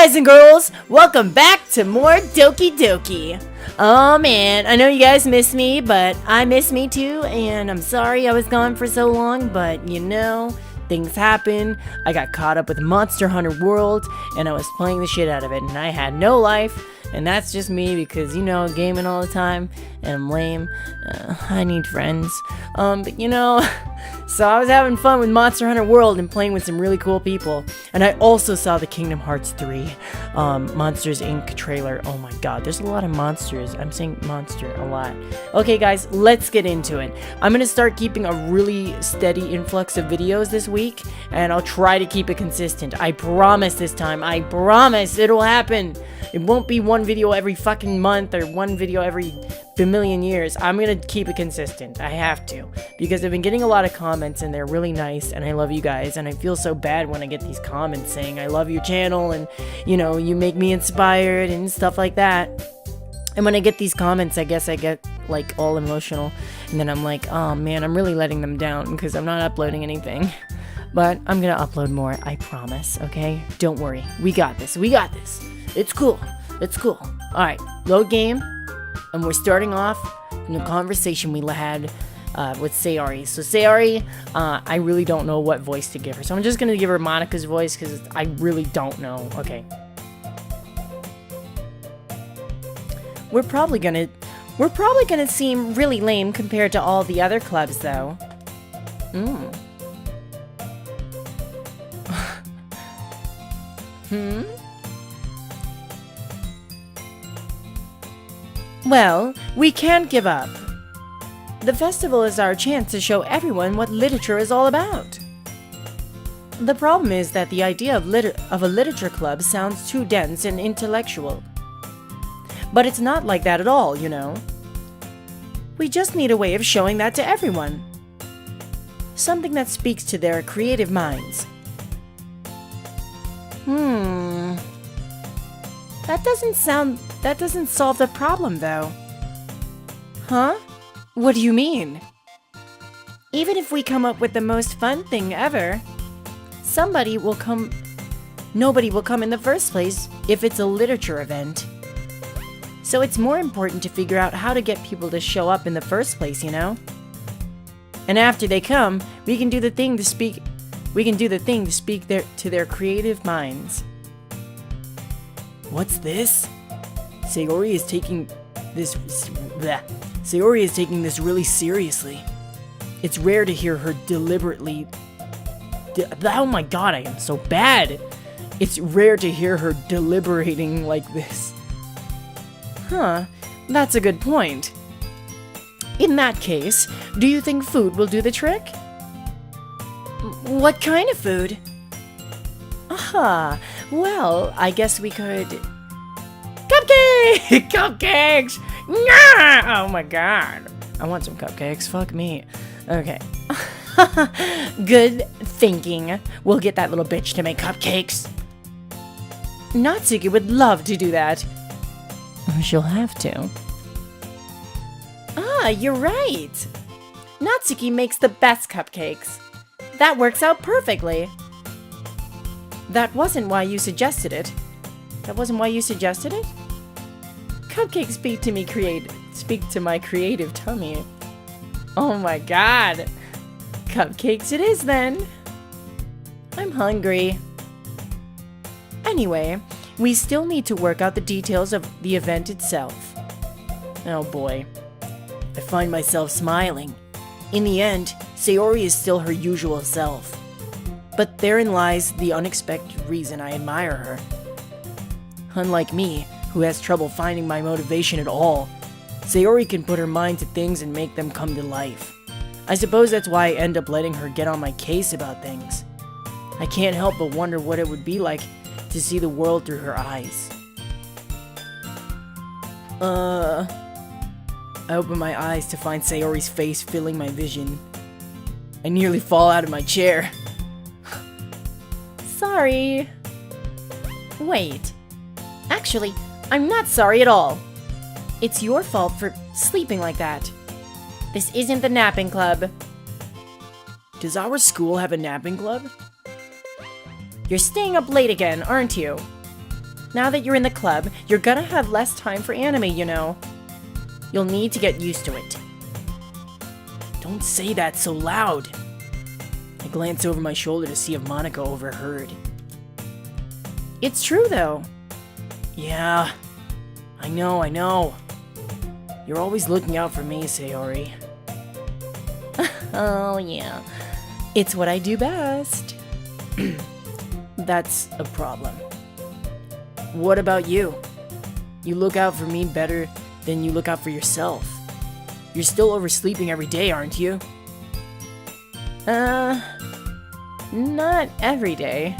guys and girls, welcome back to more Doki Doki. Oh man, I know you guys miss me, but I miss me too, and I'm sorry I was gone for so long, but you know, things happen. I got caught up with Monster Hunter World, and I was playing the shit out of it, and I had no life, and that's just me because, you know, gaming all the time, and I'm lame. I need friends. But you know, so I was having fun with Monster Hunter World and playing with some really cool people. And I also saw the Kingdom Hearts 3 Monsters Inc. trailer. Oh my god, there's a lot of monsters. I'm saying monster a lot. Okay guys, let's get into it. I'm gonna start keeping a really steady influx of videos this week, and I'll try to keep it consistent. I promise this time. I promise it'll happen. It won't be one video every fucking month or one video every million years. I'm gonna keep it consistent. I have to, because I've been getting a lot of comments and they're really nice, and I love you guys, and I feel so bad when I get these comments saying I love your channel and, you know, you make me inspired and stuff like that. And when I get these comments, I guess I get like all emotional, and then I'm like, oh man, I'm really letting them down because I'm not uploading anything. But I'm gonna upload more, I promise, okay? Don't worry. We got this. We got this. It's cool. It's cool. Alright, load game. And we're starting off from the conversation we had with Sayori. So Sayori, I really don't know what voice to give her. So I'm just going to give her Monica's voice because I really don't know. Okay. We're probably gonna seem really lame compared to all the other clubs, though. Well, we can't give up. The festival is our chance to show everyone what literature is all about. The problem is that the idea of a literature club sounds too dense and intellectual. But it's not like that at all, you know. We just need a way of showing that to everyone. Something that speaks to their creative minds. That doesn't solve the problem, though. Huh? What do you mean? Even if we come up with the most fun thing ever, nobody will come in the first place if it's a literature event. So it's more important to figure out how to get people to show up in the first place, you know? And after they come, we can do the thing to speak to their creative minds. What's this? Sayori is taking this really seriously. It's rare to hear her deliberately. Oh my god, I am so bad. It's rare to hear her deliberating like this. Huh, that's a good point. In that case, do you think food will do the trick? What kind of food? Well, I guess we could... Cupcakes! Nah! Oh my god. I want some cupcakes. Fuck me. Okay. Good thinking. We'll get that little bitch to make cupcakes. Natsuki would love to do that. She'll have to. You're right. Natsuki makes the best cupcakes. That works out perfectly. That wasn't why you suggested it. Cupcakes speak to my creative tummy. Oh my god. Cupcakes it is then. I'm hungry. Anyway, we still need to work out the details of the event itself. Oh boy. I find myself smiling. In the end, Sayori is still her usual self. But therein lies the unexpected reason I admire her. Unlike me, who has trouble finding my motivation at all, Sayori can put her mind to things and make them come to life. I suppose that's why I end up letting her get on my case about things. I can't help but wonder what it would be like to see the world through her eyes. I open my eyes to find Sayori's face filling my vision. I nearly fall out of my chair. Sorry. Wait. Actually, I'm not sorry at all. It's your fault for sleeping like that. This isn't the napping club. Does our school have a napping club? You're staying up late again, aren't you? Now that you're in the club, you're gonna have less time for anime, you know. You'll need to get used to it. Don't say that so loud. I glance over my shoulder to see if Monica overheard. It's true, though. Yeah, I know. You're always looking out for me, Sayori. Oh, yeah. It's what I do best. That's a problem. What about you? You look out for me better than you look out for yourself. You're still oversleeping every day, aren't you? Not every day.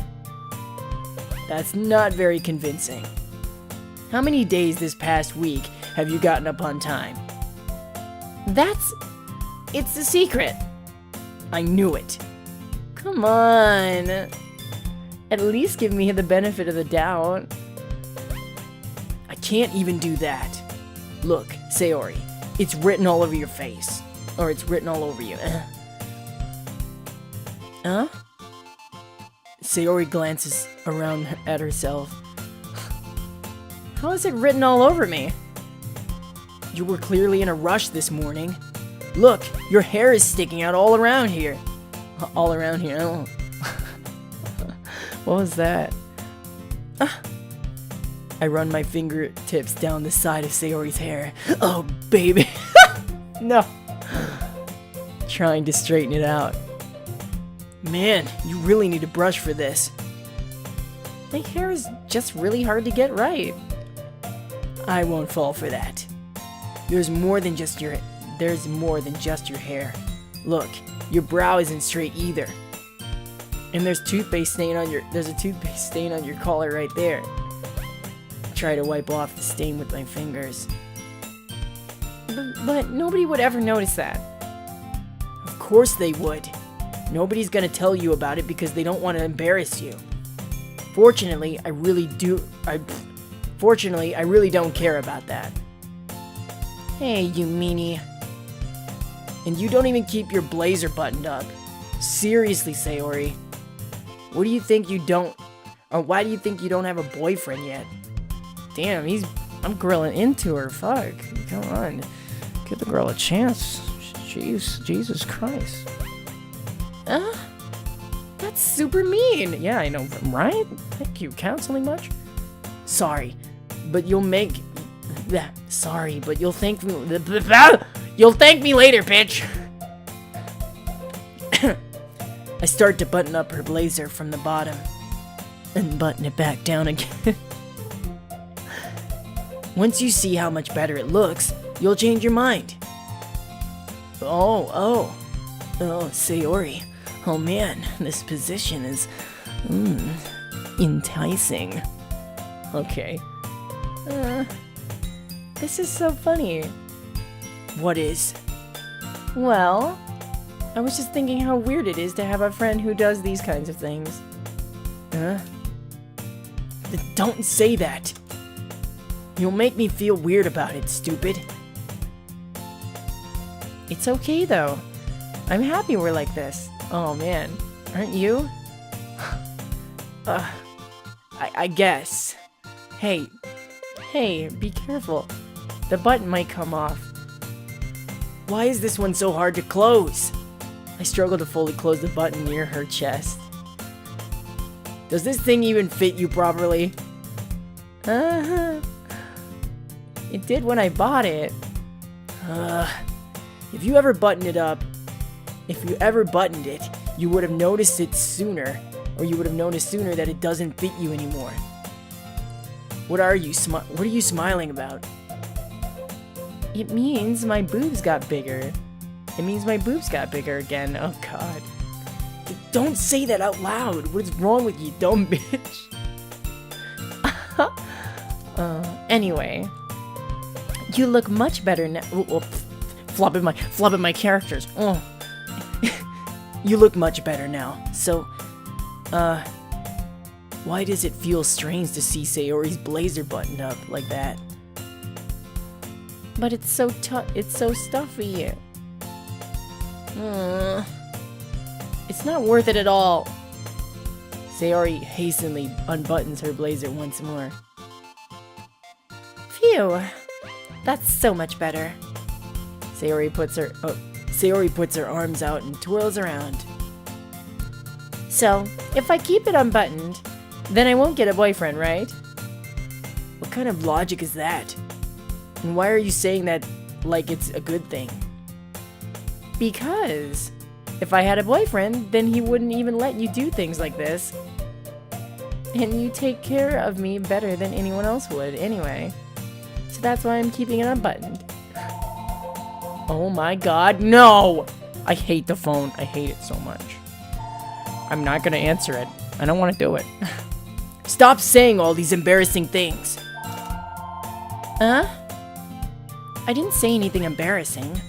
That's not very convincing. How many days this past week have you gotten up on time? It's a secret. I knew it. Come on. At least give me the benefit of the doubt. I can't even do that. Look, Sayori, it's written all over your face. Or it's written all over you. Huh? Sayori glances around at herself. How is it written all over me? You were clearly in a rush this morning. Look, your hair is sticking out all around here. All around here. Oh. What was that? I run my fingertips down the side of Sayori's hair. Oh, baby. No. Trying to straighten it out. Man, you really need a brush for this. My hair is just really hard to get right. I won't fall for that. There's more than just your hair. Look, your brow isn't straight either. And there's a toothpaste stain on your collar right there. Try to wipe off the stain with my fingers. But nobody would ever notice that. Of course they would. Nobody's gonna tell you about it because they don't want to embarrass you. Fortunately, I really don't care about that. Hey, you meanie. And you don't even keep your blazer buttoned up. Seriously, Sayori. Why do you think you don't have a boyfriend yet? Damn, I'm grilling into her, fuck. Come on. Give the girl a chance. Jeez, Jesus Christ. That's super mean. Yeah, I know, right? Thank you. Counseling much? Sorry, but you'll thank me. You'll thank me later, bitch. I start to button up her blazer from the bottom and button it back down again. Once you see how much better it looks, you'll change your mind. Oh, Sayori. Oh man, this position is enticing. Okay. This is so funny. What is? Well, I was just thinking how weird it is to have a friend who does these kinds of things. Don't say that. You'll make me feel weird about it, stupid. It's okay though. I'm happy we're like this. Oh man, aren't you? I guess. Hey, be careful. The button might come off. Why is this one so hard to close? I struggle to fully close the button near her chest. Does this thing even fit you properly? It did when I bought it. If you ever buttoned it, you would have noticed it sooner, or you would have noticed sooner that it doesn't fit you anymore. What are you smiling about? It means my boobs got bigger. It means my boobs got bigger again. Oh god. Don't say that out loud. What is wrong with you, dumb bitch? Anyway. You look much better now. Flopping my characters. Oh. You look much better now. So, why does it feel strange to see Sayori's blazer buttoned up like that? But it's so stuffy. It's not worth it at all. Sayori hastily unbuttons her blazer once more. Phew. That's so much better. Sayori puts her arms out and twirls around. So, if I keep it unbuttoned, then I won't get a boyfriend, right? What kind of logic is that? And why are you saying that like it's a good thing? Because if I had a boyfriend, then he wouldn't even let you do things like this. And you take care of me better than anyone else would anyway. So that's why I'm keeping it unbuttoned. Oh my god, no! I hate the phone. I hate it so much. I'm not gonna answer it. I don't want to do it. Stop saying all these embarrassing things. Huh? I didn't say anything embarrassing.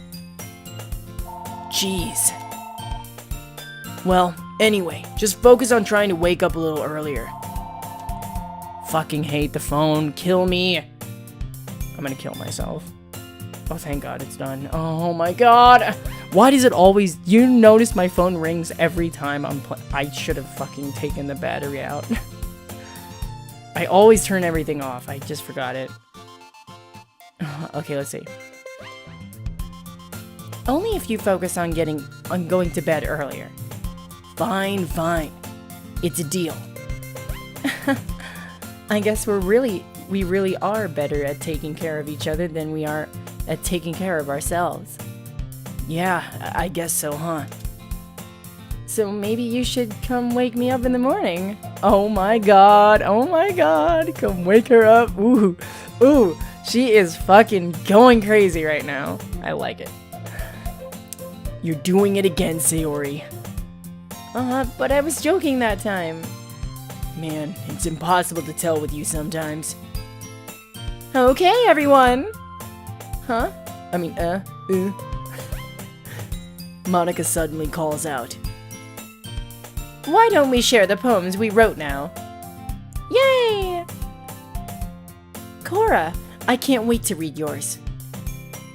Jeez. Well, anyway, just focus on trying to wake up a little earlier. Fucking hate the phone. Kill me. I'm gonna kill myself. Oh, thank God it's done. Oh my God. Why does it always... You notice my phone rings every time I should have fucking taken the battery out. I always turn everything off. I just forgot it. Okay, let's see. Only if you focus on going to bed earlier. Fine, fine. It's a deal. I guess we really are better at taking care of each other than we are at taking care of ourselves. Yeah, I guess so, huh? So maybe you should come wake me up in the morning. Oh my God, come wake her up. Ooh, ooh, she is fucking going crazy right now. I like it. You're doing it again, Sayori. But I was joking that time. Man, it's impossible to tell with you sometimes. Okay, everyone. Huh? Monica suddenly calls out. Why don't we share the poems we wrote now? Yay! Cora, I can't wait to read yours.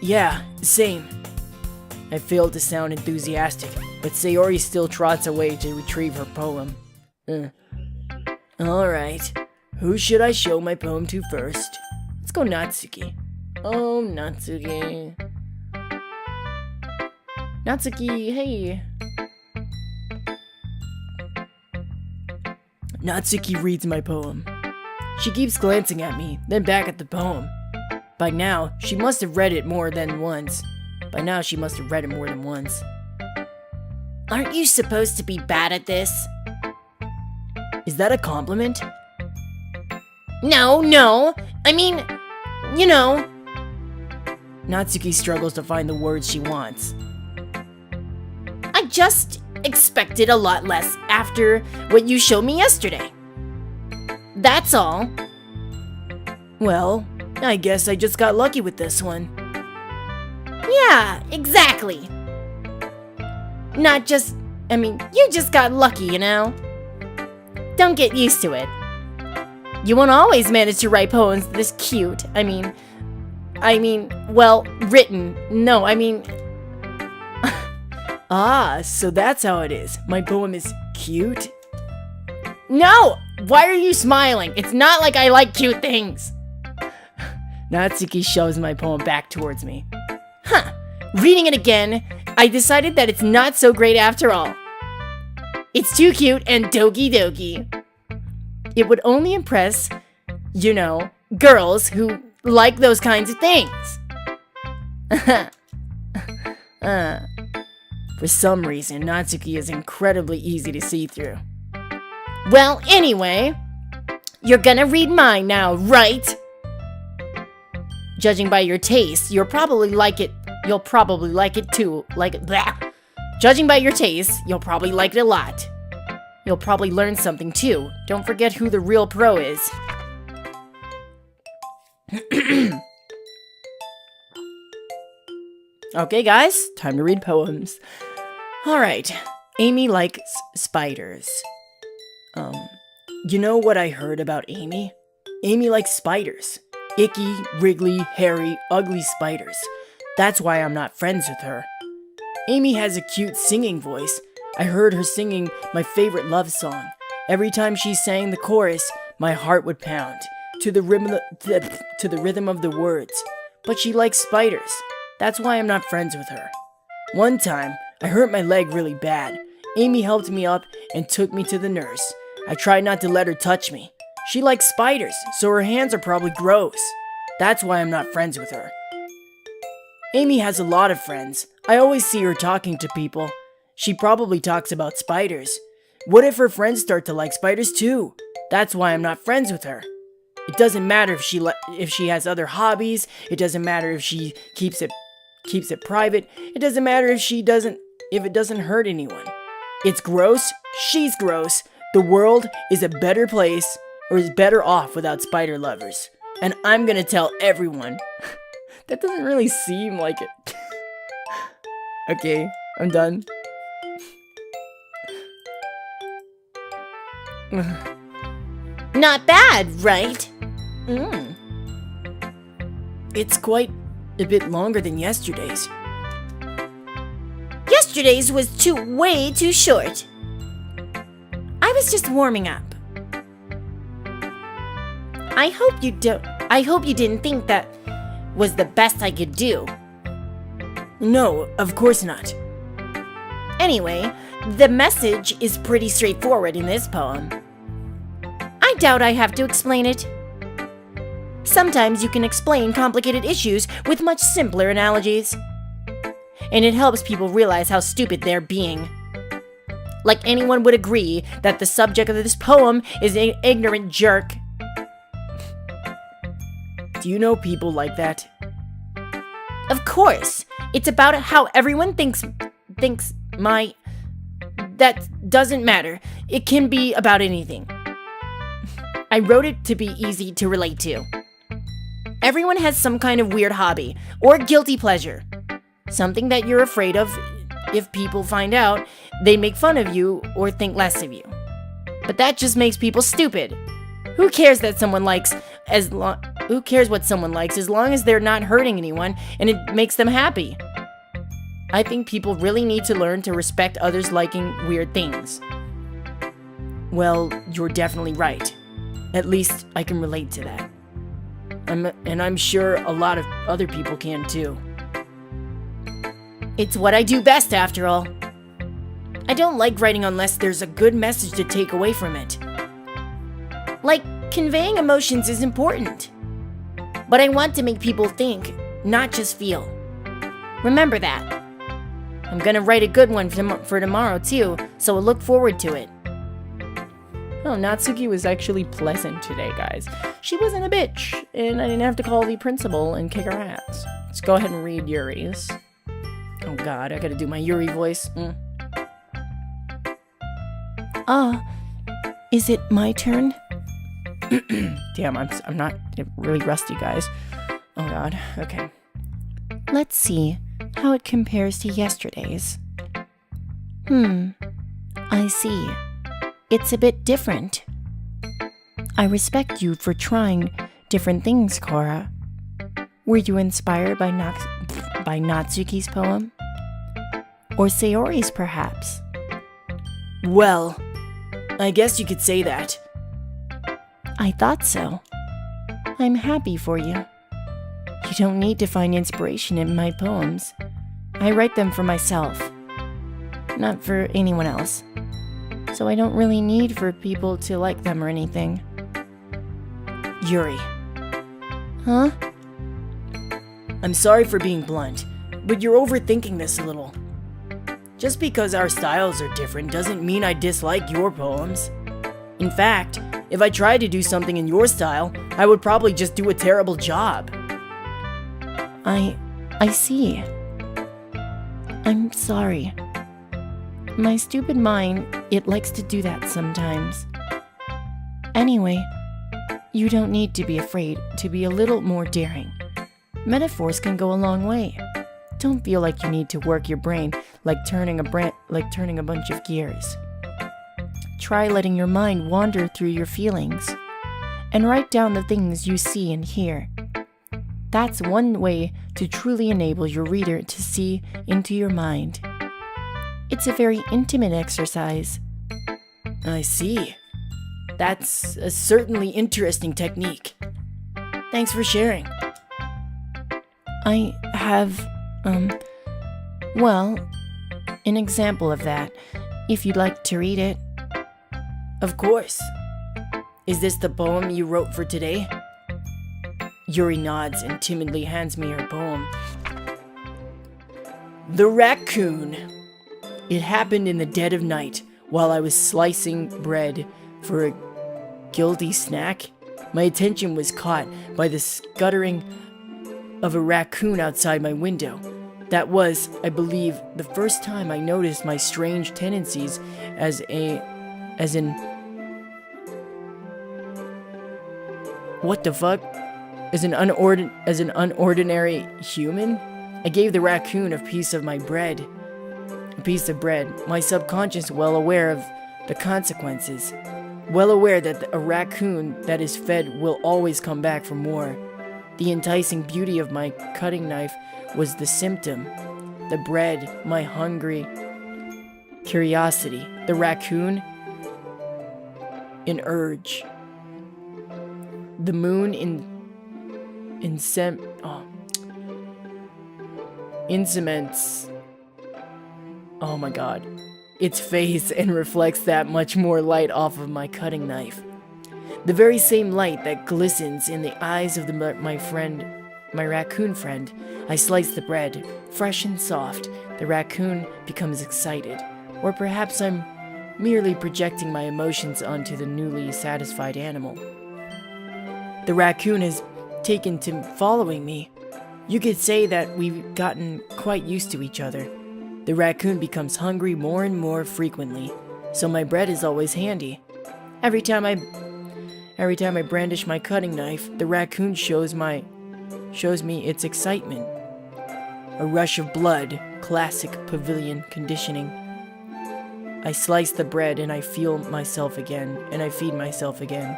Yeah, same. I failed to sound enthusiastic, but Sayori still trots away to retrieve her poem. Alright, who should I show my poem to first? Let's go Natsuki. Oh, Natsuki. Natsuki, hey. Natsuki reads my poem. She keeps glancing at me, then back at the poem. By now, she must have read it more than once. Aren't you supposed to be bad at this? Is that a compliment? No. I mean, you know. Natsuki struggles to find the words she wants. I just expected a lot less after what you showed me yesterday. That's all. Well, I guess I just got lucky with this one. Yeah, exactly. You just got lucky, you know? Don't get used to it. You won't always manage to write poems this cute. Written. No, Ah, so that's how it is. My poem is cute? No! Why are you smiling? It's not like I like cute things. Natsuki shoves my poem back towards me. Huh. Reading it again, I decided that it's not so great after all. It's too cute and Doki Doki. It would only impress, girls who like those kinds of things. For some reason, Natsuki is incredibly easy to see through. Well, anyway, you're gonna read mine now, right? Judging by your taste, you'll probably like it too. Judging by your taste, you'll probably like it a lot. You'll probably learn something too. Don't forget who the real pro is. Okay, guys, time to read poems. Alright, Amy likes spiders. You know what I heard about Amy? Amy likes spiders. Icky, wriggly, hairy, ugly spiders. That's why I'm not friends with her. Amy has a cute singing voice. I heard her singing my favorite love song. Every time she sang the chorus, my heart would pound. to the rhythm of the words, but she likes spiders. That's why I'm not friends with her. One time, I hurt my leg really bad. Amy helped me up and took me to the nurse. I tried not to let her touch me. She likes spiders, so her hands are probably gross. That's why I'm not friends with her. Amy has a lot of friends. I always see her talking to people. She probably talks about spiders. What if her friends start to like spiders too? That's why I'm not friends with her. It doesn't matter if she has other hobbies. It doesn't matter if she keeps it private. It doesn't matter if it doesn't hurt anyone. It's gross. She's gross. The world is a better place, or is better off without spider lovers. And I'm gonna tell everyone. That doesn't really seem like it. Okay, I'm done. Not bad, right? It's quite a bit longer than yesterday's. Yesterday's was way too short. I was just warming up. I hope you didn't think that was the best I could do. No, of course not. Anyway, the message is pretty straightforward in this poem. I doubt I have to explain it. Sometimes you can explain complicated issues with much simpler analogies. And it helps people realize how stupid they're being. Like anyone would agree that the subject of this poem is an ignorant jerk. Do you know people like that? Of course. It's about how everyone thinks that doesn't matter. It can be about anything. I wrote it to be easy to relate to. Everyone has some kind of weird hobby or guilty pleasure. Something that you're afraid of if people find out, they make fun of you or think less of you. But that just makes people stupid. Who cares what someone likes as long as they're not hurting anyone and it makes them happy? I think people really need to learn to respect others liking weird things. Well, you're definitely right. At least I can relate to that. I'm sure a lot of other people can too. It's what I do best, after all. I don't like writing unless there's a good message to take away from it. Like, conveying emotions is important. But I want to make people think, not just feel. Remember that. I'm gonna write a good one for tomorrow too, so I'll look forward to it. Oh, Natsuki was actually pleasant today, guys. She wasn't a bitch, and I didn't have to call the principal and kick her ass. Let's go ahead and read Yuri's. Oh god, I gotta do my Yuri voice. Is it my turn? Damn, I'm not really rusty, guys. Oh god, okay. Let's see how it compares to yesterday's. I see. It's a bit different. I respect you for trying different things, Cora. Were you inspired by Natsuki's poem? Or Sayori's, perhaps? Well, I guess you could say that. I thought so. I'm happy for you. You don't need to find inspiration in my poems. I write them for myself, not for anyone else. So I don't really need for people to like them or anything. Yuri. Huh? I'm sorry for being blunt, but you're overthinking this a little. Just because our styles are different doesn't mean I dislike your poems. In fact, if I tried to do something in your style, I would probably just do a terrible job. I see. I'm sorry. My stupid mind, it likes to do that sometimes. Anyway, you don't need to be afraid to be a little more daring. Metaphors can go a long way. Don't feel like you need to work your brain like turning a bunch of gears. Try letting your mind wander through your feelings and write down the things you see and hear. That's one way to truly enable your reader to see into your mind. It's a very intimate exercise. I see. That's a certainly interesting technique. Thanks for sharing. I have, well, an example of that, if you'd like to read it. Of course. Is this the poem you wrote for today? Yuri nods and timidly hands me her poem. The Raccoon. It happened in the dead of night while I was slicing bread for a guilty snack. My attention was caught by the scuttering of a raccoon outside my window. That was, I believe, the first time I noticed my strange tendencies as an unordinary human. I gave the raccoon a piece of bread. My subconscious, well aware of the consequences, well aware that a raccoon that is fed will always come back for more. The enticing beauty of my cutting knife was the symptom. The bread, my hungry curiosity. The raccoon, an urge. The moon incements. Oh my god. Its face and reflects that much more light off of my cutting knife. The very same light that glistens in the eyes of my raccoon friend. I slice the bread, fresh and soft. The raccoon becomes excited. Or perhaps I'm merely projecting my emotions onto the newly satisfied animal. The raccoon has taken to following me. You could say that we've gotten quite used to each other. The raccoon becomes hungry more and more frequently, so my bread is always handy. Every time I brandish my cutting knife, the raccoon shows me its excitement. A rush of blood, classic pavilion conditioning. I slice the bread and I feel myself again, and I feed myself again.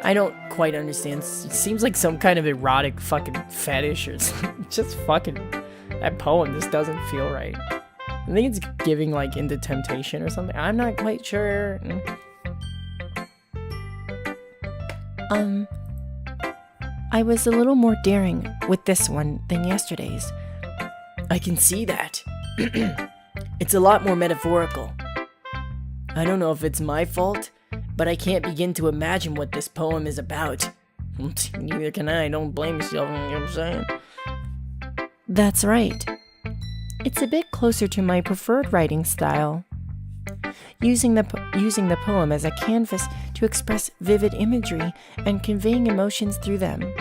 I don't quite understand. It seems like some kind of erotic fucking fetish or something. Just fucking... That poem just doesn't feel right. I think it's giving like into temptation or something. I'm not quite sure. I was a little more daring with this one than yesterday's. I can see that. It's a lot more metaphorical. I don't know if it's my fault, but I can't begin to imagine what this poem is about. Neither can I. Don't blame yourself, you know what I'm saying? That's right. It's a bit closer to my preferred writing style. Using the poem as a canvas to express vivid imagery and conveying emotions through them.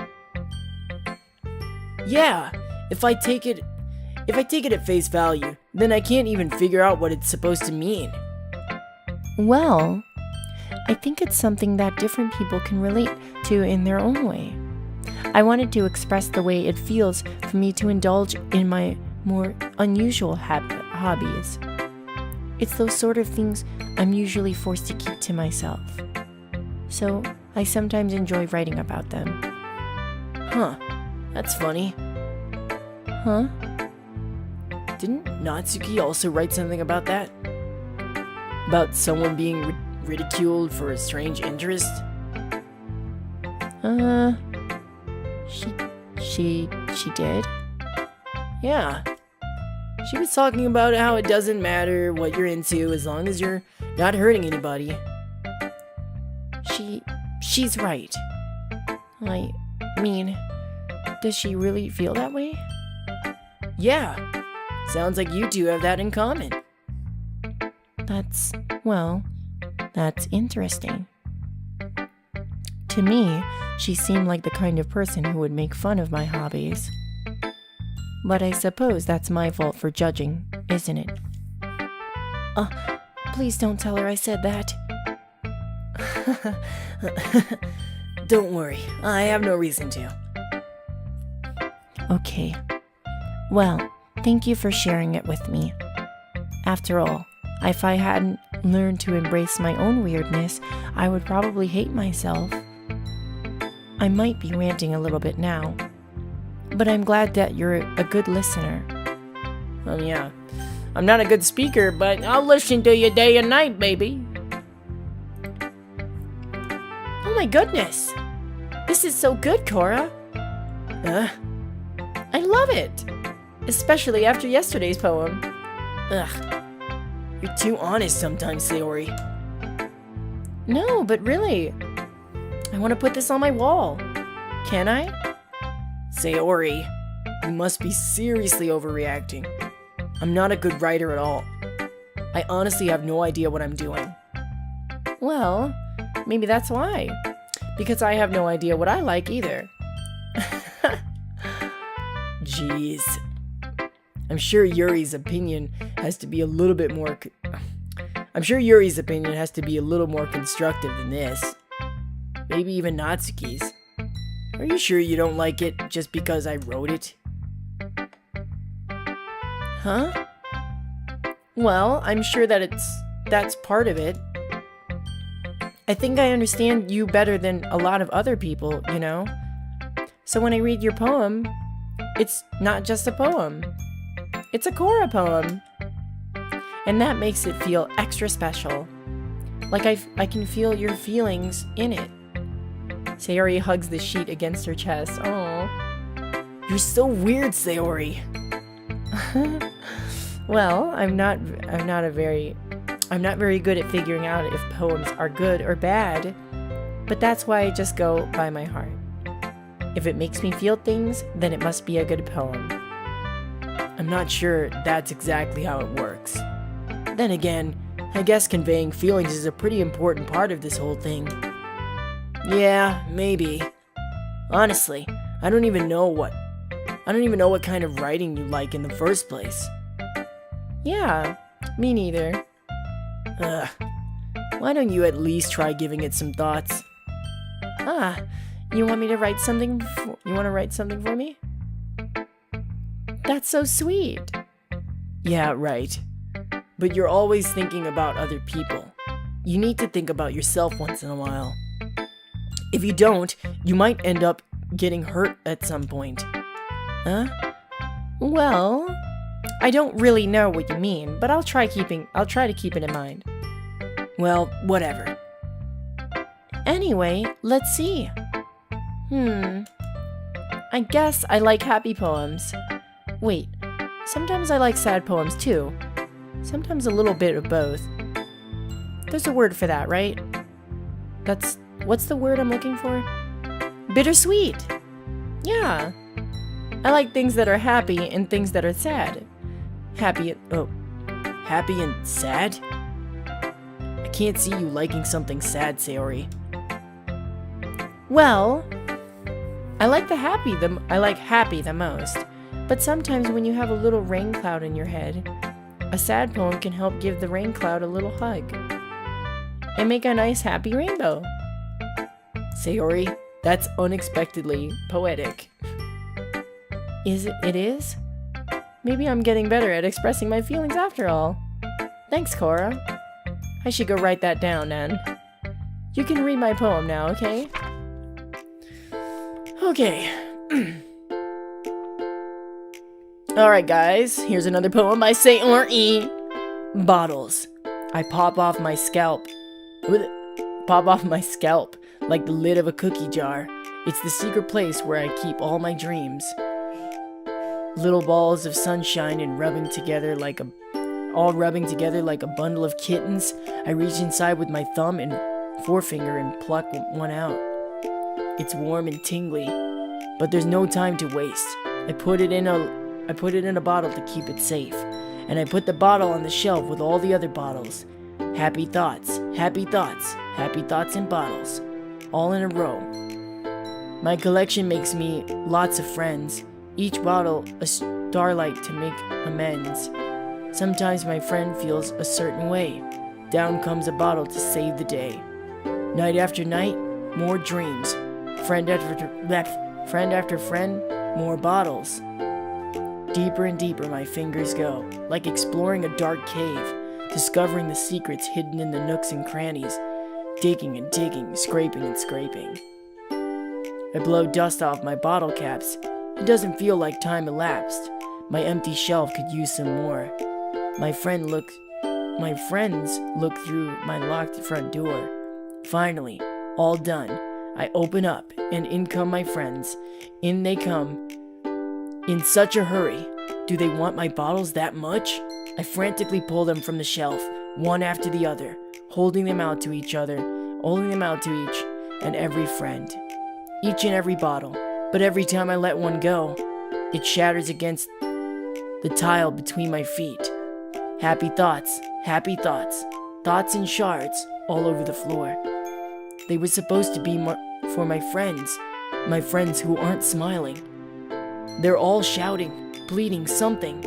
Yeah, if I take it at face value, then I can't even figure out what it's supposed to mean. Well, I think it's something that different people can relate to in their own way. I wanted to express the way it feels for me to indulge in my more unusual hobbies. It's those sort of things I'm usually forced to keep to myself. So I sometimes enjoy writing about them. Huh, that's funny. Huh? Didn't Natsuki also write something about that? About someone being ridiculed for a strange interest? She did? Yeah. She was talking about how it doesn't matter what you're into as long as you're not hurting anybody. She's right. I mean, does she really feel that way? Yeah. Sounds like you two have that in common. That's interesting. To me, she seemed like the kind of person who would make fun of my hobbies. But I suppose that's my fault for judging, isn't it? Please don't tell her I said that. Don't worry, I have no reason to. Okay. Well, thank you for sharing it with me. After all, if I hadn't learned to embrace my own weirdness, I would probably hate myself. I might be ranting a little bit now, but I'm glad that you're a good listener. Well, yeah. I'm not a good speaker, but I'll listen to you day and night, baby. Oh my goodness! This is so good, Cora. I love it. Especially after yesterday's poem. Ugh. You're too honest sometimes, Sayori. No, but really. I want to put this on my wall. Can I? Sayori, you must be seriously overreacting. I'm not a good writer at all. I honestly have no idea what I'm doing. Well, maybe that's why. Because I have no idea what I like either. Jeez. I'm sure Yuri's opinion has to be a little bit more... I'm sure Yuri's opinion has to be a little more constructive than this. Maybe even Natsuki's. Are you sure you don't like it just because I wrote it? Huh? Well, I'm sure that that's part of it. I think I understand you better than a lot of other people, you know? So when I read your poem, it's not just a poem. It's a Cora poem. And that makes it feel extra special. Like I can feel your feelings in it. Sayori hugs the sheet against her chest. Oh, you're so weird, Sayori. Well, I'm not very good at figuring out if poems are good or bad, but that's why I just go by my heart. If it makes me feel things, then it must be a good poem. I'm not sure that's exactly how it works. Then again, I guess conveying feelings is a pretty important part of this whole thing. Yeah, maybe. Honestly, I don't even know what kind of writing you like in the first place. Yeah, me neither. Why don't you at least try giving it some thoughts? You want me to write something? You want to write something for me? That's so sweet. Yeah, right. But you're always thinking about other people. You need to think about yourself once in a while. If you don't, you might end up getting hurt at some point. Huh? Well, I don't really know what you mean, but I'll try to keep it in mind. Well, whatever. Anyway, let's see. I guess I like happy poems. Wait, sometimes I like sad poems too. Sometimes a little bit of both. There's a word for that, right? What's the word I'm looking for? Bittersweet. Yeah. I like things that are happy and things that are sad. Happy and sad? I can't see you liking something sad, Sayori. Well, I like happy the most. But sometimes when you have a little rain cloud in your head, a sad poem can help give the rain cloud a little hug and make a nice happy rainbow. Sayori, that's unexpectedly poetic. It is? Maybe I'm getting better at expressing my feelings after all. Thanks, Cora. I should go write that down, then. You can read my poem now, okay? Okay. Alright, guys. Here's another poem by Sayori. Bottles. I pop off my scalp like the lid of a cookie jar. It's the secret place where I keep all my dreams. Little balls of sunshine and rubbing together like a bundle of kittens. I reach inside with my thumb and forefinger and pluck one out. It's warm and tingly, but there's no time to waste. I put it in a bottle to keep it safe, and I put the bottle on the shelf with all the other bottles. Happy thoughts, happy thoughts, happy thoughts in bottles, all in a row. My collection makes me lots of friends, each bottle a starlight to make amends. Sometimes my friend feels a certain way. Down comes a bottle to save the day. Night after night, more dreams. Friend after friend, more bottles. Deeper and deeper my fingers go, like exploring a dark cave, discovering the secrets hidden in the nooks and crannies, digging and digging, scraping and scraping. I blow dust off my bottle caps. It doesn't feel like time elapsed. My empty shelf could use some more. My friends look through my locked front door. Finally, all done. I open up, and in come my friends. In they come. In such a hurry. Do they want my bottles that much? I frantically pull them from the shelf, one after the other, holding them out to each and every friend. Each and every bottle. But every time I let one go, it shatters against the tile between my feet. Happy thoughts, thoughts in shards all over the floor. They were supposed to be for my friends who aren't smiling. They're all shouting, pleading something,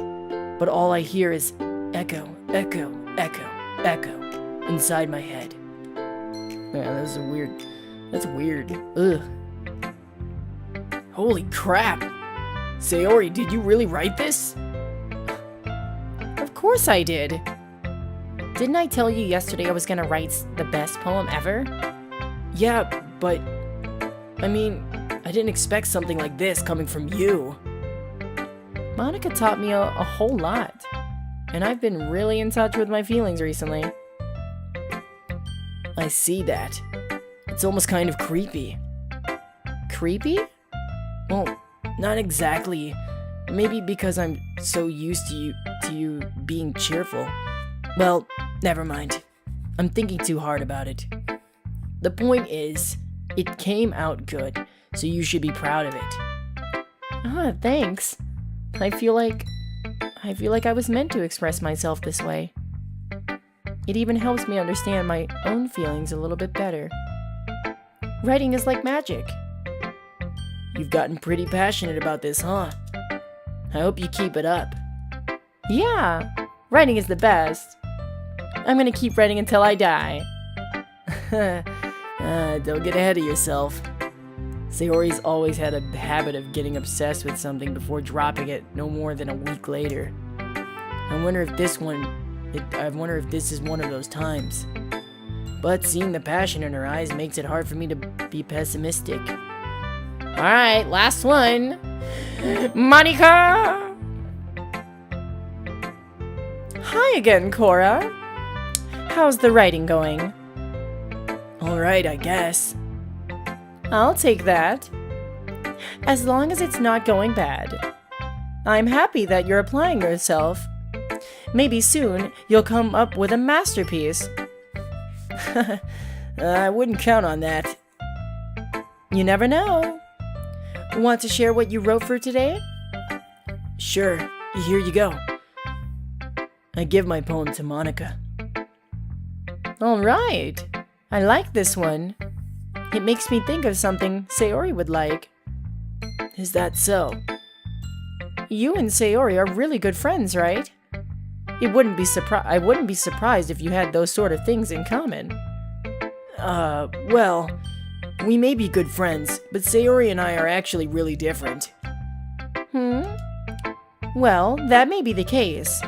but all I hear is echo, echo, echo, echo inside my head. Yeah, that's weird. Ugh. Holy crap! Sayori, did you really write this? Of course I did. Didn't I tell you yesterday I was gonna write the best poem ever? Yeah, but I mean, I didn't expect something like this coming from you. Monika taught me a whole lot, and I've been really in touch with my feelings recently. I see that. It's almost kind of creepy. Creepy? Well, not exactly. Maybe because I'm so used to you being cheerful. Well, never mind. I'm thinking too hard about it. The point is, it came out good, so you should be proud of it. Ah, thanks. I feel like I was meant to express myself this way. It even helps me understand my own feelings a little bit better. Writing is like magic. You've gotten pretty passionate about this, huh? I hope you keep it up. Yeah, writing is the best. I'm gonna keep writing until I die. Don't get ahead of yourself. Sayori's always had a habit of getting obsessed with something before dropping it no more than a week later. I wonder if this is one of those times. But seeing the passion in her eyes makes it hard for me to be pessimistic. Alright, last one. Monika! Hi again, Cora. How's the writing going? Alright, I guess. I'll take that. As long as it's not going bad. I'm happy that you're applying yourself. Maybe soon you'll come up with a masterpiece. I wouldn't count on that. You never know. Want to share what you wrote for today? Sure, here you go. I give my poem to Monika. Alright, I like this one. It makes me think of something Sayori would like. Is that so? You and Sayori are really good friends, right? I wouldn't be surprised if you had those sort of things in common. Well, we may be good friends, but Sayori and I are actually really different. Well, that may be the case.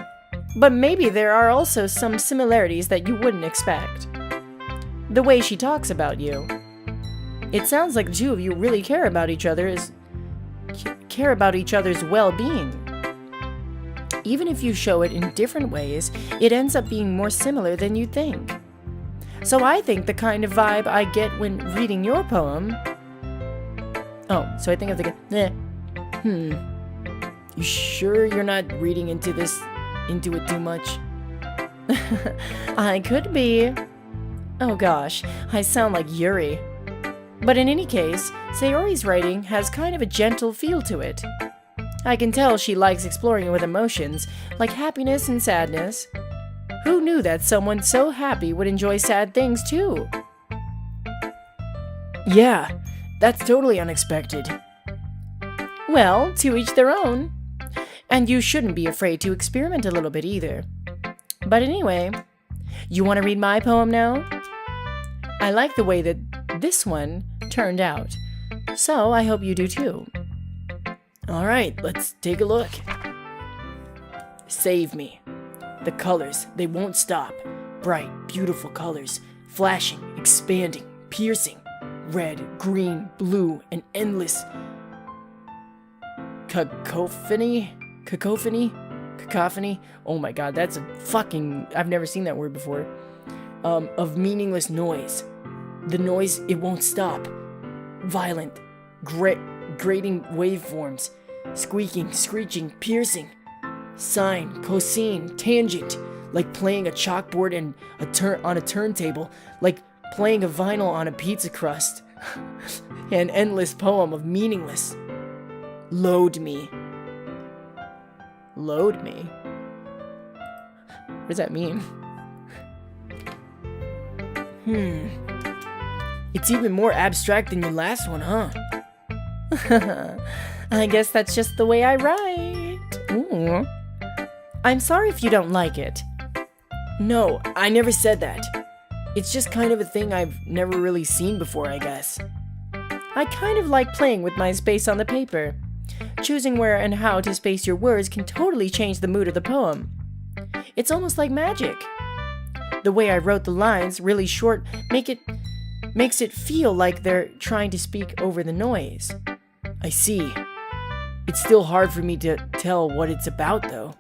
But maybe there are also some similarities that you wouldn't expect. The way she talks about you. It sounds like the two of you really care about each other's well-being. Even if you show it in different ways, it ends up being more similar than you think. So I think the kind of vibe I get when reading your poem... Oh, so I think of the... You sure you're not reading into it too much? I could be. Oh gosh, I sound like Yuri. But in any case, Sayori's writing has kind of a gentle feel to it. I can tell she likes exploring with emotions, like happiness and sadness. Who knew that someone so happy would enjoy sad things too? Yeah, that's totally unexpected. Well, to each their own. And you shouldn't be afraid to experiment a little bit either. But anyway, you want to read my poem now? I like the way that this one turned out, so I hope you do too. Alright, let's take a look. Save me. The colors, they won't stop. Bright, beautiful colors, flashing, expanding, piercing. Red, green, blue, and endless cacophony? Oh my god, that's a fucking... I've never seen that word before. Of meaningless noise. The noise, it won't stop. violent, grating waveforms, squeaking, screeching, piercing, sine, cosine, tangent, like playing a chalkboard and on a turntable, like playing a vinyl on a pizza crust. An endless poem of meaningless. Load me. Load me? What does that mean? It's even more abstract than your last one, huh? I guess that's just the way I write. Ooh. I'm sorry if you don't like it. No, I never said that. It's just kind of a thing I've never really seen before, I guess. I kind of like playing with my space on the paper. Choosing where and how to space your words can totally change the mood of the poem. It's almost like magic. The way I wrote the lines, really short, makes it feel like they're trying to speak over the noise. I see. It's still hard for me to tell what it's about, though.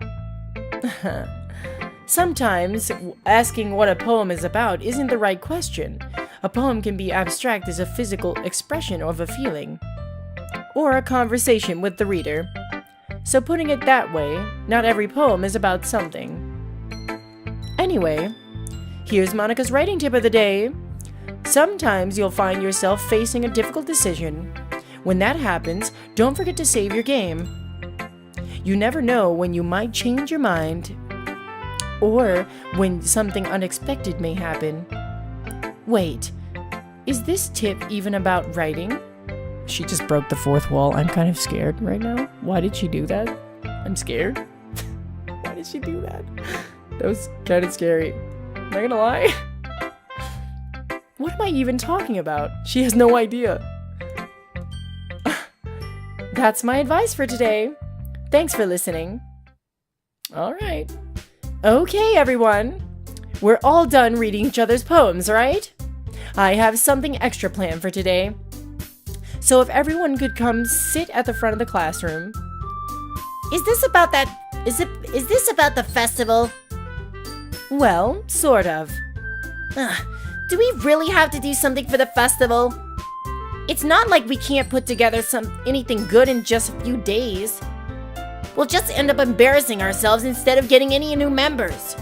Sometimes, asking what a poem is about isn't the right question. A poem can be abstract as a physical expression of a feeling, or a conversation with the reader. So putting it that way, not every poem is about something. Anyway, here's Monica's writing tip of the day. Sometimes you'll find yourself facing a difficult decision. When that happens, don't forget to save your game. You never know when you might change your mind, or when something unexpected may happen. Wait, is this tip even about writing? She just broke the fourth wall. I'm kind of scared right now. Why did she do that? I'm scared. Why did she do that? That was kind of scary. Am I gonna lie? What am I even talking about? She has no idea. That's my advice for today. Thanks for listening. All right. Okay, everyone. We're all done reading each other's poems, right? I have something extra planned for today. So if everyone could come sit at the front of the classroom. Is this about the festival? Well, sort of. Do we really have to do something for the festival? It's not like we can't put together anything good in just a few days. We'll just end up embarrassing ourselves instead of getting any new members.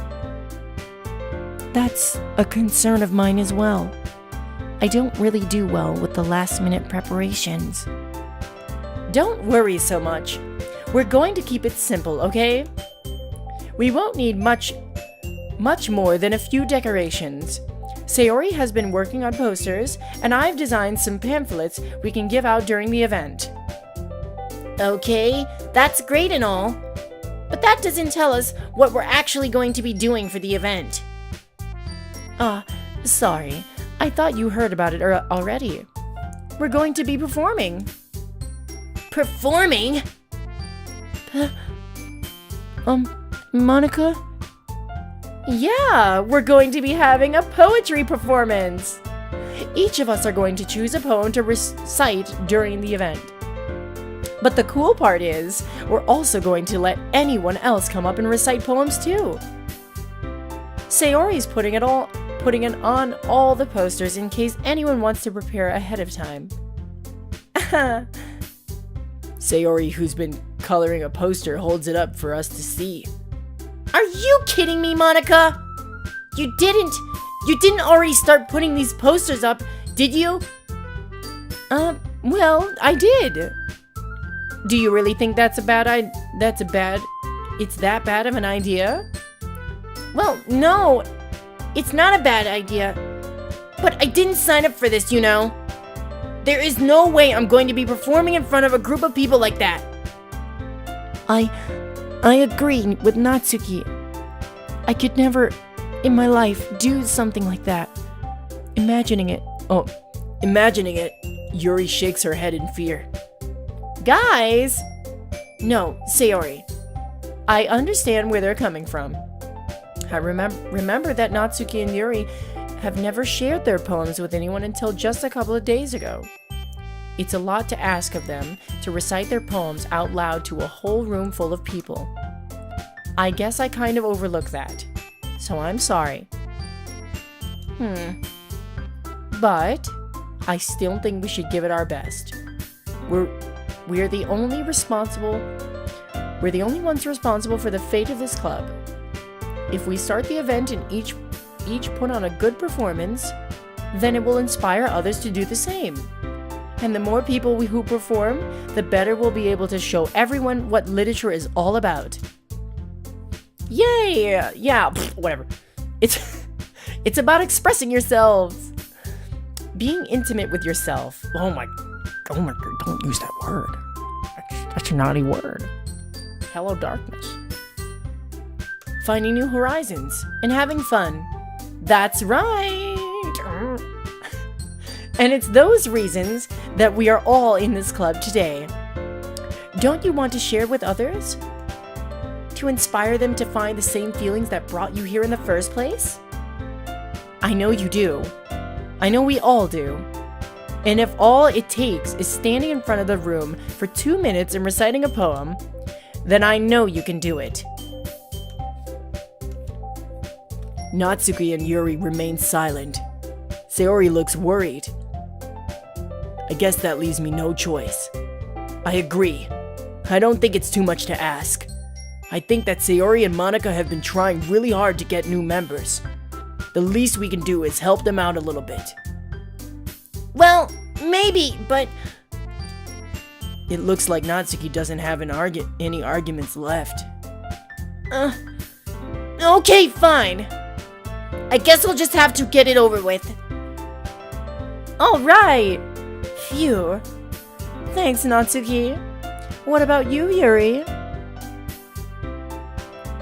That's a concern of mine as well. I don't really do well with the last-minute preparations. Don't worry so much. We're going to keep it simple, okay? We won't need much more than a few decorations. Sayori has been working on posters, and I've designed some pamphlets we can give out during the event. Okay, that's great and all, but that doesn't tell us what we're actually going to be doing for the event. Sorry. I thought you heard about it already. We're going to be performing. Performing? Monica? Yeah, we're going to be having a poetry performance. Each of us are going to choose a poem to recite during the event. But the cool part is, we're also going to let anyone else come up and recite poems too. Sayori's putting it on all the posters in case anyone wants to prepare ahead of time. Sayori, who's been coloring a poster, holds it up for us to see. Are you kidding me, Monica? You didn't already start putting these posters up, did you? Well, I did. Do you really think it's that bad of an idea? Well, no, it's not a bad idea. But I didn't sign up for this, you know. There is no way I'm going to be performing in front of a group of people like that. I agree with Natsuki. I could never, in my life, do something like that. Imagining it. Yuri shakes her head in fear. Guys! No, Sayori. I understand where they're coming from. I remember that Natsuki and Yuri have never shared their poems with anyone until just a couple of days ago. It's a lot to ask of them to recite their poems out loud to a whole room full of people. I guess I kind of overlooked that, so I'm sorry. But I still think we should give it our best. We're the only ones responsible for the fate of this club. If we start the event and each put on a good performance, then it will inspire others to do the same. And the more people who perform, the better we'll be able to show everyone what literature is all about. Yay! Yeah, whatever. It's about expressing yourselves. Being intimate with yourself. Oh my god, don't use that word. That's a naughty word. Hello, darkness. Finding new horizons and having fun. That's right. And it's those reasons that we are all in this club today. Don't you want to share with others? To inspire them to find the same feelings that brought you here in the first place? I know you do. I know we all do. And if all it takes is standing in front of the room for 2 minutes and reciting a poem, then I know you can do it. Natsuki and Yuri remain silent. Sayori looks worried. I guess that leaves me no choice. I agree. I don't think it's too much to ask. I think that Sayori and Monica have been trying really hard to get new members. The least we can do is help them out a little bit. Well, maybe, but... It looks like Natsuki doesn't have any arguments left. Okay, fine. I guess we'll just have to get it over with. Alright. Phew. Thanks, Natsuki. What about you, Yuri?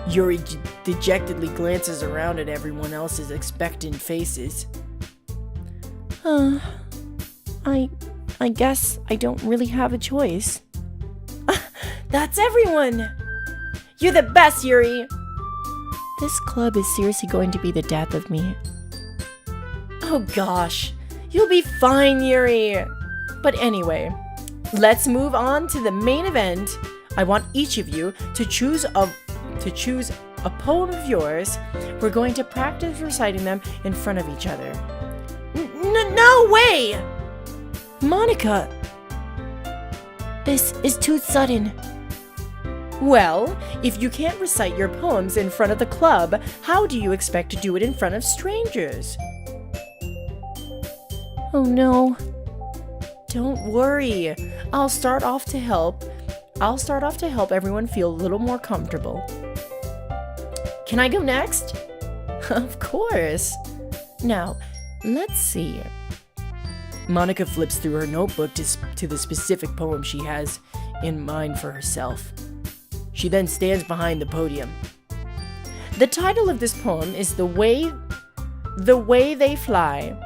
Yuri dejectedly glances around at everyone else's expectant faces. I guess I don't really have a choice. That's everyone! You're the best, Yuri! This club is seriously going to be the death of me. Oh gosh, you'll be fine, Yuri! But anyway, let's move on to the main event. I want each of you to choose a poem of yours. We're going to practice reciting them in front of each other. No way! Monica! This is too sudden. Well, if you can't recite your poems in front of the club, how do you expect to do it in front of strangers? Oh no. Don't worry. I'll start off to help everyone feel a little more comfortable. Can I go next? Of course. Now, let's see. Monica flips through her notebook to the specific poem she has in mind for herself. She then stands behind the podium. The title of this poem is The Way They Fly.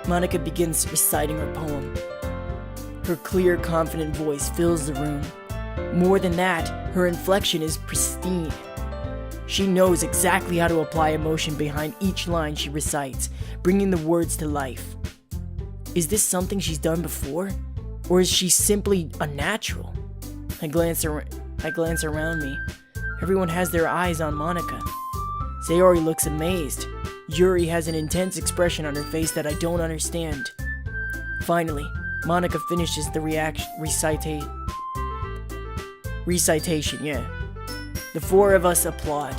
Monica begins reciting her poem. Her clear, confident voice fills the room. More than that, her inflection is pristine. She knows exactly how to apply emotion behind each line she recites, bringing the words to life. Is this something she's done before? Or is she simply a natural? I glance around me. Everyone has their eyes on Monica. Sayori looks amazed. Yuri has an intense expression on her face that I don't understand. Finally, Monica finishes the recitation, yeah. The four of us applaud.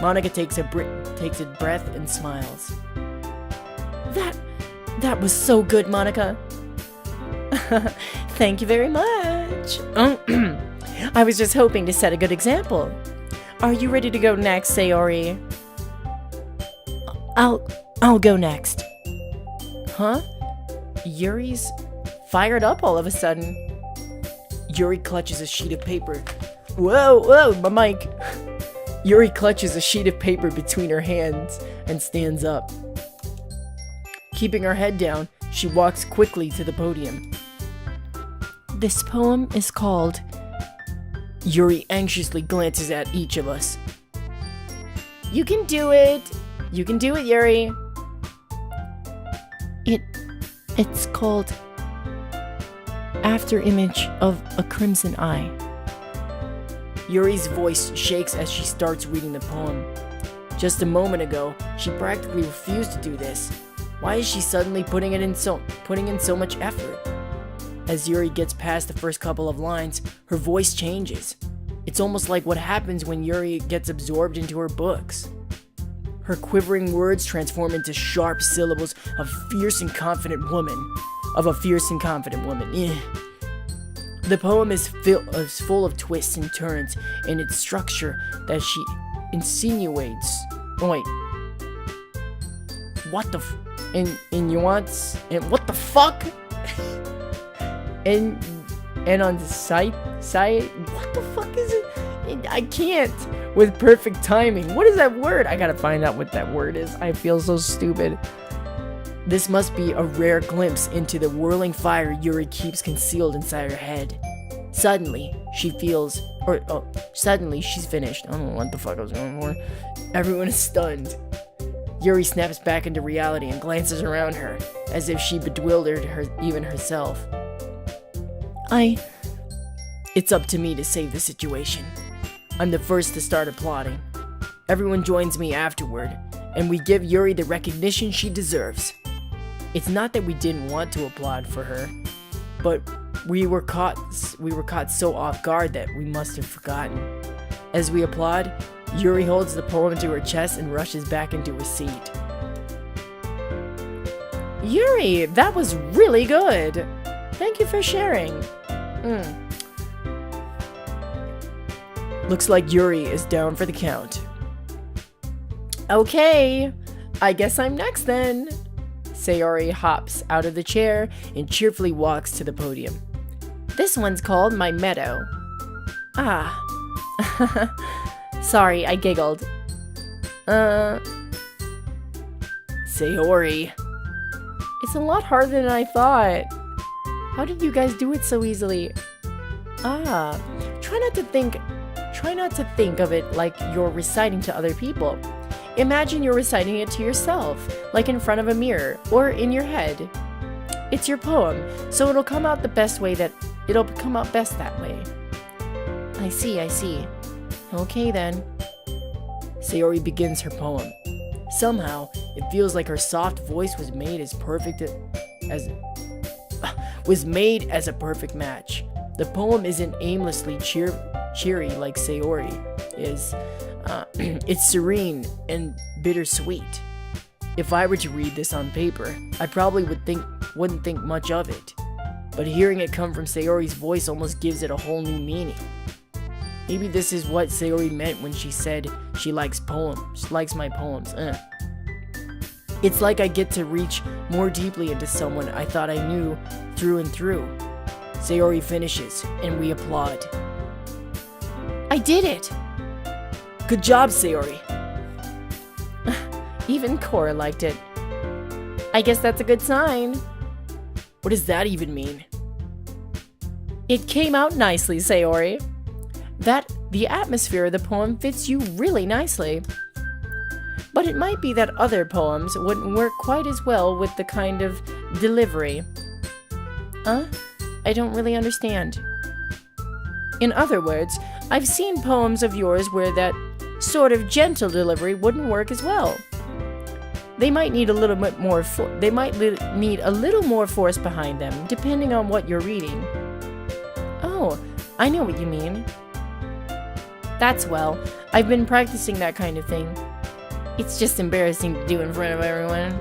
Monica takes a breath and smiles. That was so good, Monica. Thank you very much. I was just hoping to set a good example. Are you ready to go next, Sayori? I'll go next. Huh? Yuri's fired up all of a sudden. Yuri clutches a sheet of paper. Whoa, my mic. Yuri clutches a sheet of paper between her hands and stands up. Keeping her head down, she walks quickly to the podium. This poem is called... Yuri anxiously glances at each of us. You can do it! You can do it, Yuri! It's called... After Image of a Crimson Eye. Yuri's voice shakes as she starts reading the poem. Just a moment ago, she practically refused to do this. Why is she suddenly putting in so much effort? As Yuri gets past the first couple of lines, her voice changes. It's almost like what happens when Yuri gets absorbed into her books. Her quivering words transform into sharp syllables of a fierce and confident woman. Eh. The poem is full of twists and turns in its structure that she insinuates. Oh wait. What the nuance? And what the fuck? and on the side, what the fuck is it? I can't. With perfect timing. What is that word? I gotta find out what that word is. I feel so stupid. This must be a rare glimpse into the whirling fire Yuri keeps concealed inside her head. Suddenly, suddenly she's finished. I don't know what the fuck I was going for. Everyone is stunned. Yuri snaps back into reality and glances around her, as if she bewildered her, even herself. It's up to me to save the situation. I'm the first to start applauding. Everyone joins me afterward, and we give Yuri the recognition she deserves. It's not that we didn't want to applaud for her, but we were caught so off guard that we must have forgotten. As we applaud, Yuri holds the poem to her chest and rushes back into her seat. Yuri, that was really good. Thank you for sharing. Looks like Yuri is down for the count. Okay, I guess I'm next then. Sayori hops out of the chair and cheerfully walks to the podium. This one's called My Meadow. Ah. Sorry, I giggled. Sayori. It's a lot harder than I thought. How did you guys do it so easily? Ah. Try not to think of it like you're reciting to other people. Imagine you're reciting it to yourself, like in front of a mirror, or in your head. It's your poem, so it'll come out best that way. I see. Okay then. Sayori begins her poem. Somehow, it feels like her soft voice was made as a perfect match. The poem isn't aimlessly cheery like Sayori is. It's serene and bittersweet. If I were to read this on paper, I probably wouldn't think much of it. But hearing it come from Sayori's voice almost gives it a whole new meaning. Maybe this is what Sayori meant when she said she likes my poems. It's like I get to reach more deeply into someone I thought I knew through and through. Sayori finishes, and we applaud. I did it! Good job, Sayori. Even Cora liked it. I guess that's a good sign. What does that even mean? It came out nicely, Sayori. The atmosphere of the poem fits you really nicely. But it might be that other poems wouldn't work quite as well with the kind of delivery. I don't really understand. In other words, I've seen poems of yours where that sort of gentle delivery wouldn't work as well. They might need a little bit more need a little more force behind them, depending on what you're reading. Oh, I know what you mean. That's well, I've been practicing that kind of thing. It's just embarrassing to do in front of everyone.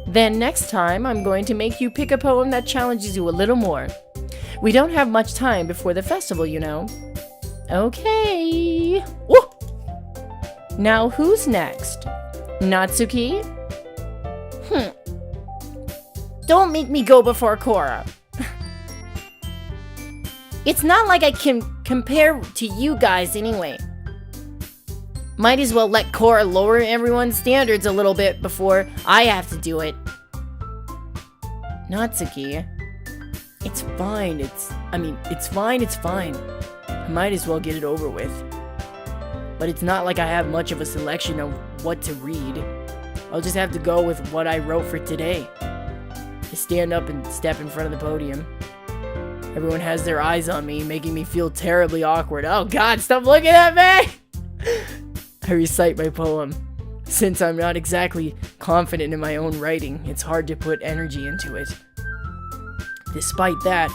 Then next time, I'm going to make you pick a poem that challenges you a little more. We don't have much time before the festival, you know. Okay. Woo! Now who's next? Natsuki? Don't make me go before Cora. It's not like I can compare to you guys anyway. Might as well let Cora lower everyone's standards a little bit before I have to do it. Natsuki. It's fine, it's fine. I might as well get it over with. But it's not like I have much of a selection of what to read. I'll just have to go with what I wrote for today. I stand up and step in front of the podium. Everyone has their eyes on me, making me feel terribly awkward. Oh god, stop looking at me! I recite my poem. Since I'm not exactly confident in my own writing, it's hard to put energy into it. Despite that,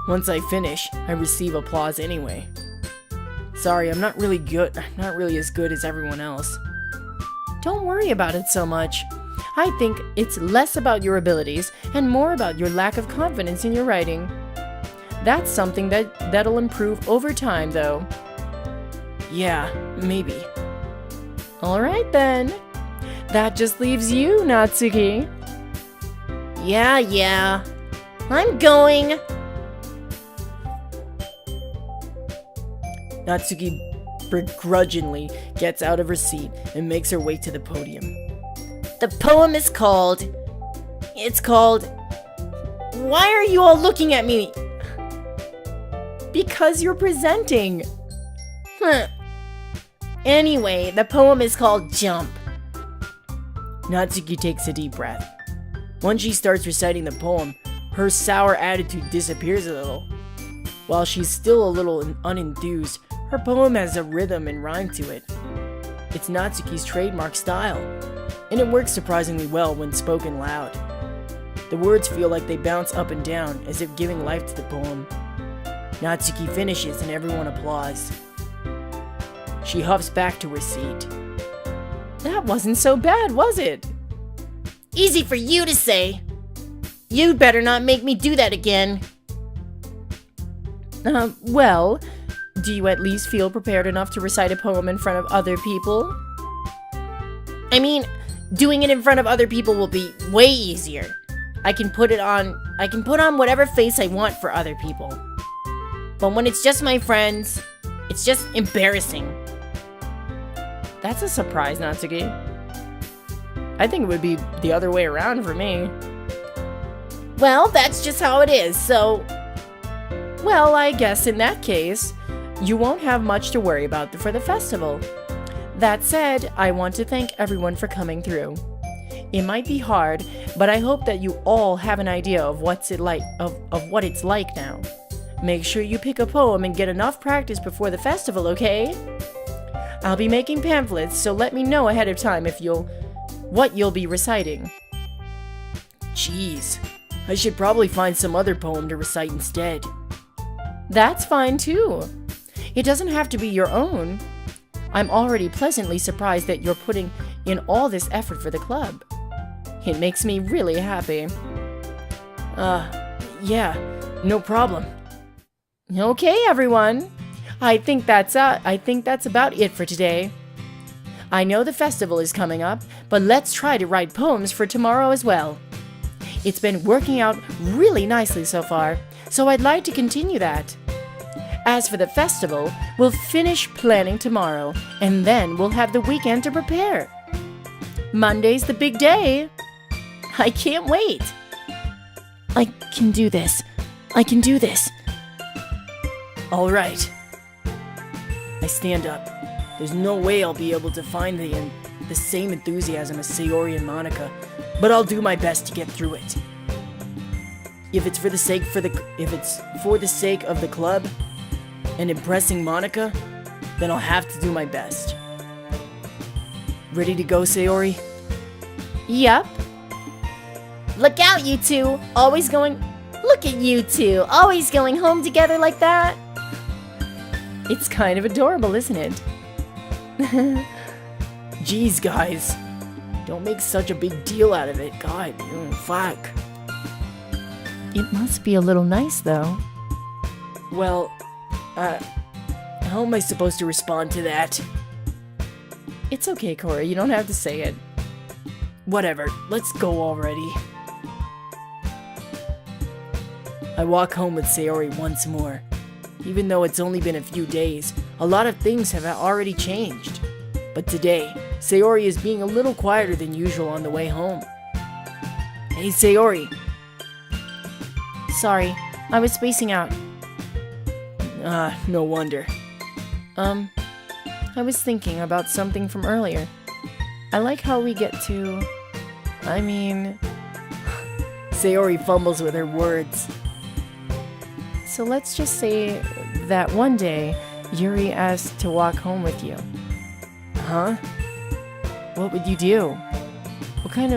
once I finish, I receive applause anyway. Sorry, I'm not really as good as everyone else. Don't worry about it so much. I think it's less about your abilities and more about your lack of confidence in your writing. That's something that'll improve over time, though. Yeah, maybe. Alright then. That just leaves you, Natsuki. Yeah. I'm going. Natsuki begrudgingly gets out of her seat and makes her way to the podium. The poem is called... Why are you all looking at me? Because you're presenting. Anyway, the poem is called Jump. Natsuki takes a deep breath. Once she starts reciting the poem, her sour attitude disappears a little. While she's still a little unenthused, her poem has a rhythm and rhyme to it. It's Natsuki's trademark style, and it works surprisingly well when spoken loud. The words feel like they bounce up and down as if giving life to the poem. Natsuki finishes and everyone applauds. She huffs back to her seat. That wasn't so bad, was it? Easy for you to say. You'd better not make me do that again. Well, do you at least feel prepared enough to recite a poem in front of other people? I mean, doing it in front of other people will be way easier. I can put on whatever face I want for other people. But when it's just my friends, it's just embarrassing. That's a surprise, Natsuki. I think it would be the other way around for me. Well, that's just how it is, so... Well, I guess in that case, you won't have much to worry about for the festival. That said, I want to thank everyone for coming through. It might be hard, but I hope that you all have an idea of what it's like now. Make sure you pick a poem and get enough practice before the festival, okay? I'll be making pamphlets, so let me know ahead of time what you'll be reciting. Jeez, I should probably find some other poem to recite instead. That's fine too. It doesn't have to be your own. I'm already pleasantly surprised that you're putting in all this effort for the club. It makes me really happy. Yeah, no problem. Okay, everyone. I think that's about it for today. I know the festival is coming up, but let's try to write poems for tomorrow as well. It's been working out really nicely so far, so I'd like to continue that. As for the festival, we'll finish planning tomorrow, and then we'll have the weekend to prepare. Monday's the big day. I can't wait. I can do this. All right. I stand up. There's no way I'll be able to find the same enthusiasm as Sayori and Monica, but I'll do my best to get through it. If it's for the sake of the club and impressing Monica, then I'll have to do my best. Ready to go, Sayori? Yep. Look out, you two! Look at you two, always going home together like that. It's kind of adorable, isn't it? Jeez, guys. Don't make such a big deal out of it. God, fuck. It must be a little nice, though. Well, how am I supposed to respond to that? It's okay, Corey. You don't have to say it. Whatever. Let's go already. I walk home with Sayori once more. Even though it's only been a few days, a lot of things have already changed. But today, Sayori is being a little quieter than usual on the way home. Hey, Sayori. Sorry, I was spacing out. No wonder. I was thinking about something from earlier. I like how we get to... Sayori fumbles with her words. So let's just say that one day, Yuri asked to walk home with you. Huh? What would you do? What kind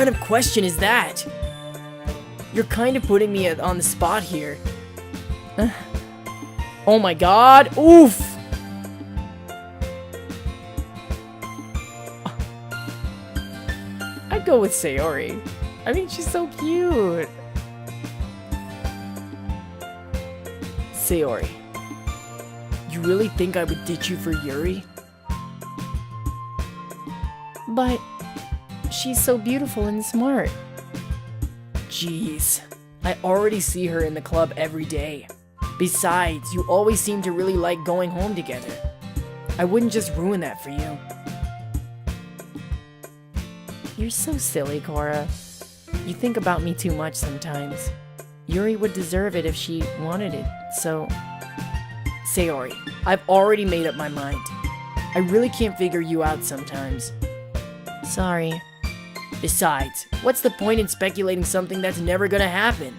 of question is that? You're kind of putting me on the spot here. Oh my god! Oof! I'd go with Sayori. I mean, she's so cute. Sayori, you really think I would ditch you for Yuri? But she's so beautiful and smart. Jeez, I already see her in the club every day. Besides, you always seem to really like going home together. I wouldn't just ruin that for you. You're so silly, Cora. You think about me too much sometimes. Yuri would deserve it if she wanted it, so... Sayori, I've already made up my mind. I really can't figure you out sometimes. Sorry. Besides, what's the point in speculating something that's never gonna happen?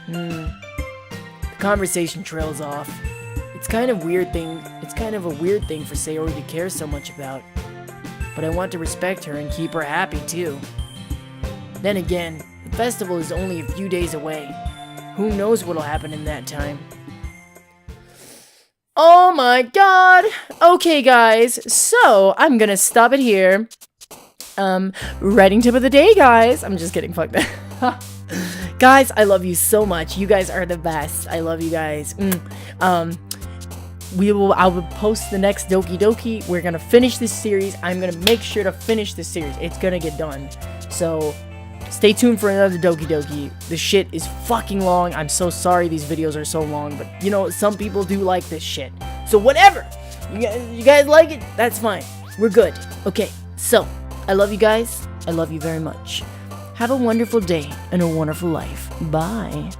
The conversation trails off. It's kind of a weird thing for Sayori to care so much about. But I want to respect her and keep her happy too. Then again, the festival is only a few days away. Who knows what'll happen in that time? Oh my god! Okay guys, so I'm gonna stop it here. Writing tip of the day, guys. I'm just kidding, fuck that. Guys, I love you so much. You guys are the best. I love you guys. I will post the next Doki Doki. We're gonna finish this series. I'm gonna make sure to finish this series. It's gonna get done. So stay tuned for another Doki Doki. The shit is fucking long. I'm so sorry these videos are so long, but you know, some people do like this shit. So whatever. You guys like it? That's fine. We're good. Okay, so I love you guys. I love you very much. Have a wonderful day and a wonderful life. Bye.